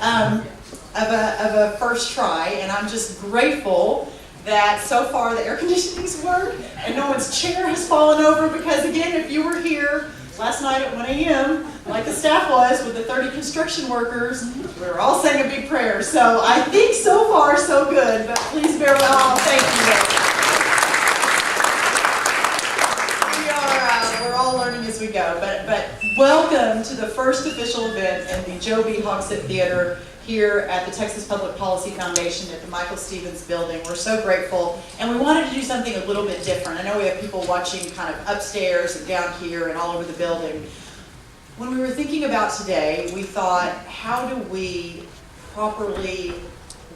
of a first try, and I'm just grateful that so far the air conditioning's worked and no one's chair has fallen over, because again, if you were here last night at 1 a.m., like the staff was with the 30 construction workers, we were all saying a big prayer. So I think so far so good, but please bear with me. Thank you. We're all learning as we go, but welcome to the first official event in the Joe B. Hogsett Theater here at the Texas Public Policy Foundation at the Michael Stevens Building. We're so grateful, and we wanted to do something a little bit different. I know we have people watching kind of upstairs and down here and all over the building. When we were thinking about today, we thought, how do we properly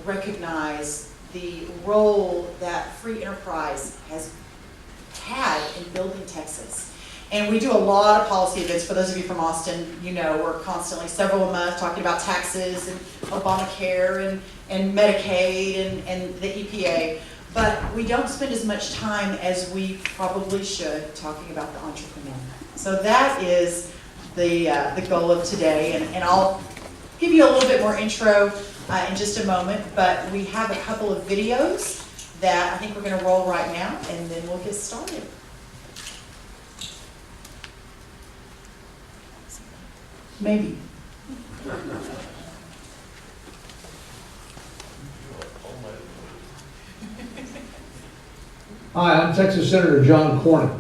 recognize the role that free enterprise has had in building Texas? And we do a lot of policy events. For those of you from Austin, you know we're constantly, several a month, talking about taxes and Obamacare and Medicaid and the EPA. But we don't spend as much time as we probably should talking about the entrepreneur. So that is the goal of today. And I'll give you a little bit more intro in just a moment. But we have a couple of videos that I think we're going to roll right now, and then we'll get started. Maybe. Hi, I'm Texas Senator John Cornyn.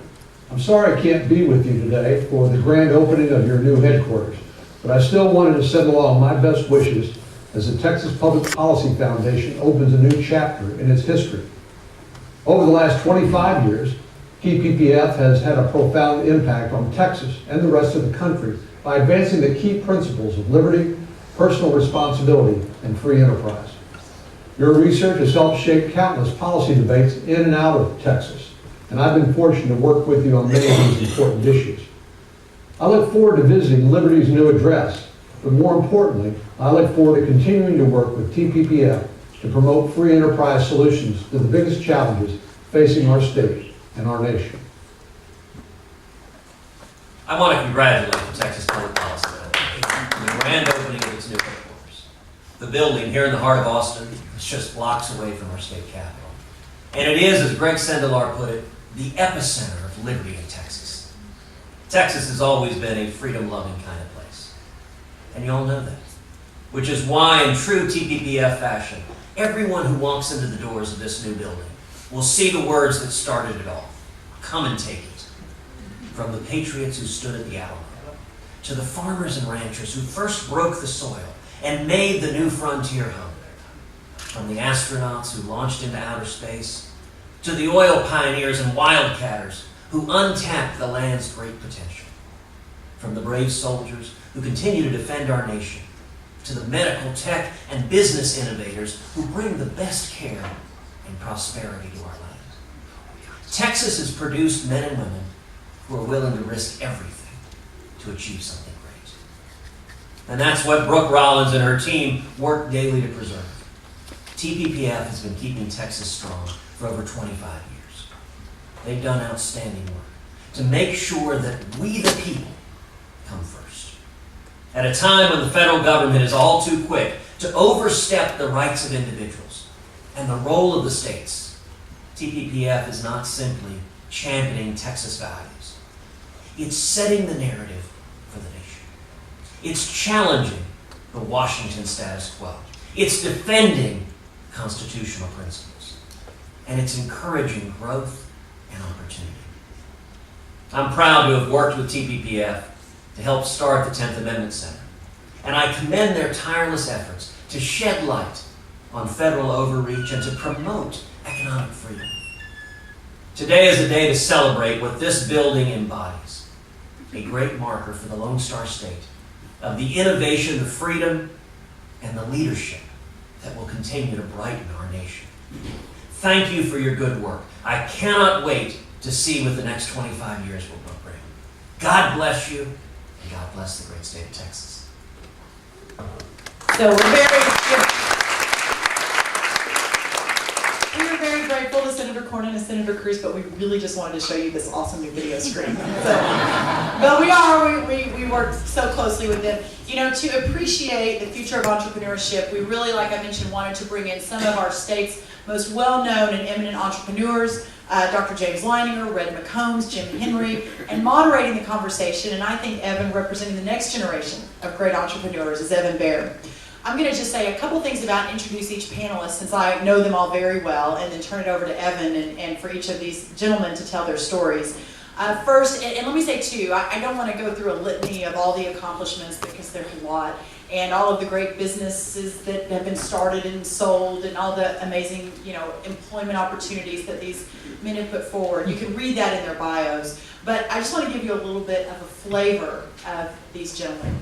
I'm sorry I can't be with you today for the grand opening of your new headquarters, but I still wanted to send along my best wishes as the Texas Public Policy Foundation opens a new chapter in its history. Over the last 25 years, TPPF has had a profound impact on Texas and the rest of the country by advancing the key principles of liberty, personal responsibility, and free enterprise. Your research has helped shape countless policy debates in and out of Texas, and I've been fortunate to work with you on many of these important issues. I look forward to visiting Liberty's new address, but more importantly, I look forward to continuing to work with TPPF to promote free enterprise solutions to the biggest challenges facing our state and our nation. I want to congratulate the Texas Public Policy Foundation on the grand opening of its new headquarters. The building here in the heart of Austin is just blocks away from our state capitol. And it is, as Greg Sendelar put it, the epicenter of liberty in Texas. Texas has always been a freedom-loving kind of place. And you all know that. Which is why, in true TPPF fashion, everyone who walks into the doors of this new building will see the words that started it all. Come and take it. From the patriots who stood at the Alamo, to the farmers and ranchers who first broke the soil and made the new frontier home, from the astronauts who launched into outer space, to the oil pioneers and wildcatters who untapped the land's great potential, from the brave soldiers who continue to defend our nation, to the medical, tech, and business innovators who bring the best care and prosperity to our land. Texas has produced men and women who are willing to risk everything to achieve something great. And that's what Brooke Rollins and her team work daily to preserve. TPPF has been keeping Texas strong for over 25 years. They've done outstanding work to make sure that we, the people, come first. At a time when the federal government is all too quick to overstep the rights of individuals and the role of the states, TPPF is not simply championing Texas values. It's setting the narrative for the nation. It's challenging the Washington status quo. It's defending constitutional principles. And it's encouraging growth and opportunity. I'm proud to have worked with TPPF to help start the 10th Amendment Center. And I commend their tireless efforts to shed light on federal overreach and to promote economic freedom. Today is a day to celebrate what this building embodies. A great marker for the Lone Star State of the innovation, the freedom, and the leadership that will continue to brighten our nation. Thank you for your good work. I cannot wait to see what the next 25 years will bring. God bless you, and God bless the great state of Texas. So we're very grateful to Senator Cornyn and Senator Cruz, but we really just wanted to show you this awesome new video screen. But we work so closely with them. You know, to appreciate the future of entrepreneurship, we really, like I mentioned, wanted to bring in some of our state's most well-known and eminent entrepreneurs, Dr. James Leininger, Red McCombs, Jim Henry, and moderating the conversation, and I think Evan representing the next generation of great entrepreneurs is Evan Baer. I'm going to just say a couple things about introduce each panelist since I know them all very well, and then turn it over to Evan and for each of these gentlemen to tell their stories. First, and let me say too, I don't want to go through a litany of all the accomplishments because there's a lot, and all of the great businesses that have been started and sold, and all the amazing, you know, employment opportunities that these men have put forward. You can read that in their bios, but I just want to give you a little bit of a flavor of these gentlemen.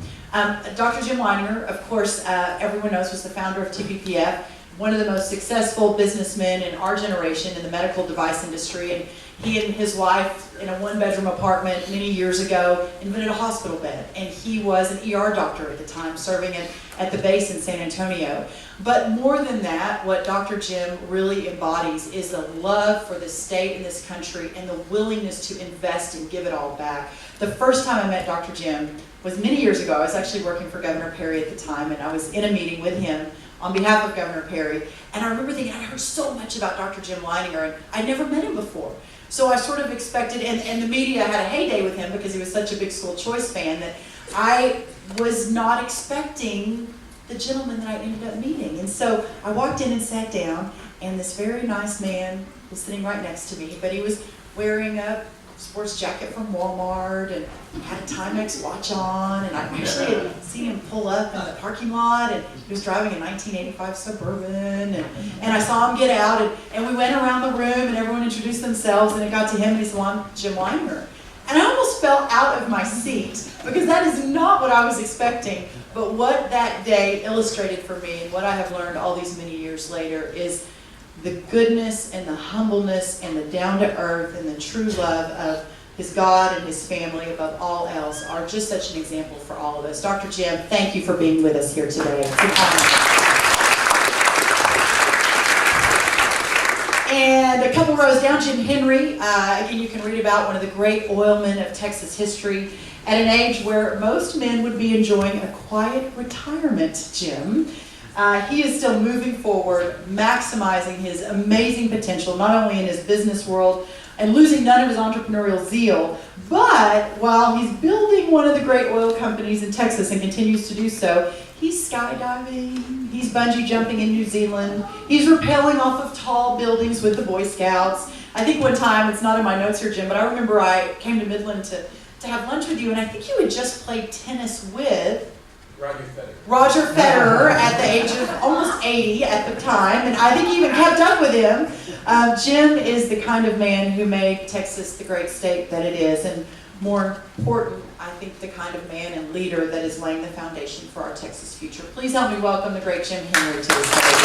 Dr. Jim Leininger, of course, everyone knows, was the founder of TPPF, one of the most successful businessmen in our generation in the medical device industry, and he and his wife, in a one-bedroom apartment many years ago, invented a hospital bed, and he was an ER doctor at the time, serving at the base in San Antonio. But more than that, what Dr. Jim really embodies is the love for this state and this country and the willingness to invest and give it all back. The first time I met Dr. Jim was many years ago. I was actually working for Governor Perry at the time, and I was in a meeting with him on behalf of Governor Perry, and I remember thinking, I heard so much about Dr. Jim Leininger, and I'd never met him before. So I sort of expected, and the media had a heyday with him because he was such a big school choice fan, that I was not expecting the gentleman that I ended up meeting. And so I walked in and sat down, and this very nice man was sitting right next to me, but he was wearing a sports jacket from Walmart and had a Timex watch on, and I actually had seen him pull up in the parking lot, and he was driving a 1985 Suburban, and I saw him get out, and we went around the room, and everyone introduced themselves, and it got to him, and he said, well, I'm Jim Leininger. And I almost fell out of my seat, because that is not what I was expecting, but what that day illustrated for me, and what I have learned all these many years later, is the goodness and the humbleness and the down-to-earth and the true love of his God and his family above all else are just such an example for all of us. Dr. Jim, thank you for being with us here today. It's an honor. And a couple rows down, Jim Henry. Again, you can read about one of the great oilmen of Texas history at an age where most men would be enjoying a quiet retirement, Jim. He is still moving forward, maximizing his amazing potential, not only in his business world and losing none of his entrepreneurial zeal, but while he's building one of the great oil companies in Texas and continues to do so, he's skydiving, he's bungee jumping in New Zealand, he's rappelling off of tall buildings with the Boy Scouts. I think one time, it's not in my notes here, Jim, but I remember I came to Midland to have lunch with you, and I think you had just played tennis with Roger Federer at the age of almost 80 at the time, and I think you even kept up with him. Jim is the kind of man who made Texas the great state that it is, and more important, I think, the kind of man and leader that is laying the foundation for our Texas future. Please help me welcome the great Jim Henry to the stage.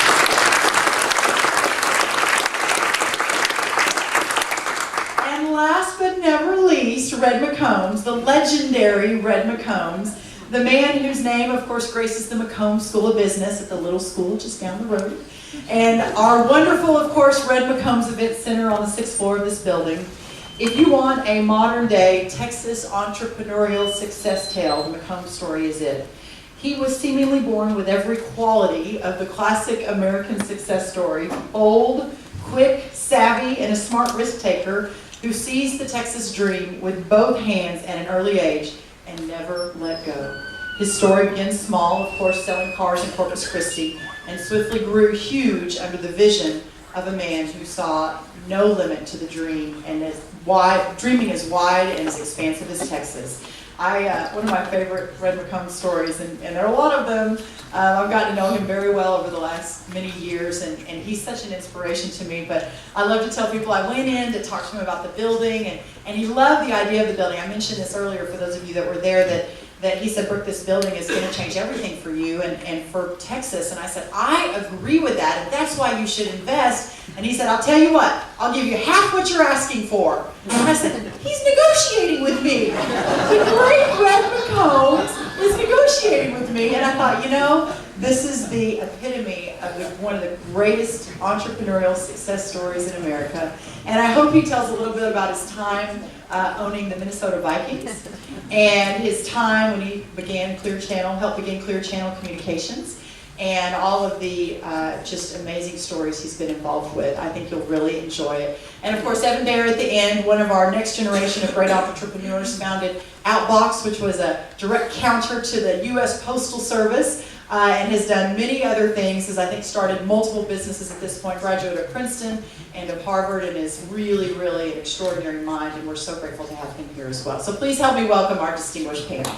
And last but never least, Red McCombs, the legendary Red McCombs, the man whose name, of course, graces the McCombs School of Business at the little school just down the road. And our wonderful, of course, Red McCombs Event Center on the 6th floor of this building. If you want a modern-day Texas entrepreneurial success tale, the McCombs story is it. He was seemingly born with every quality of the classic American success story: bold, quick, savvy, and a smart risk-taker who seized the Texas dream with both hands at an early age and never let go. His story begins small, of course, selling cars in Corpus Christi, and swiftly grew huge under the vision of a man who saw no limit to the dream, and dreaming as wide and as expansive as Texas. One of my favorite Red McCombs stories, and there are a lot of them. I've gotten to know him very well over the last many years, and he's such an inspiration to me. But I love to tell people I went in to talk to him about the building, and he loved the idea of the building. I mentioned this earlier for those of you that were there, that he said, Brooke, this building is going to change everything for you and for Texas. And I said, I agree with that, and that's why you should invest. And he said, I'll tell you what, I'll give you half what you're asking for. And I said, he's negotiating with me. The great Red McCombs is negotiating with me. And I thought, This is the epitome of one of the greatest entrepreneurial success stories in America. And I hope he tells a little bit about his time owning the Minnesota Vikings and his time when he helped begin Clear Channel Communications, and all of the just amazing stories he's been involved with. I think you'll really enjoy it. And of course, Evan Bayer at the end, one of our next generation of great entrepreneurs, founded Outbox, which was a direct counter to the U.S. Postal Service, and has done many other things, has I think started multiple businesses at this point, graduated of Princeton and of Harvard, and is really, really an extraordinary mind, and we're so grateful to have him here as well. So please help me welcome our distinguished panel.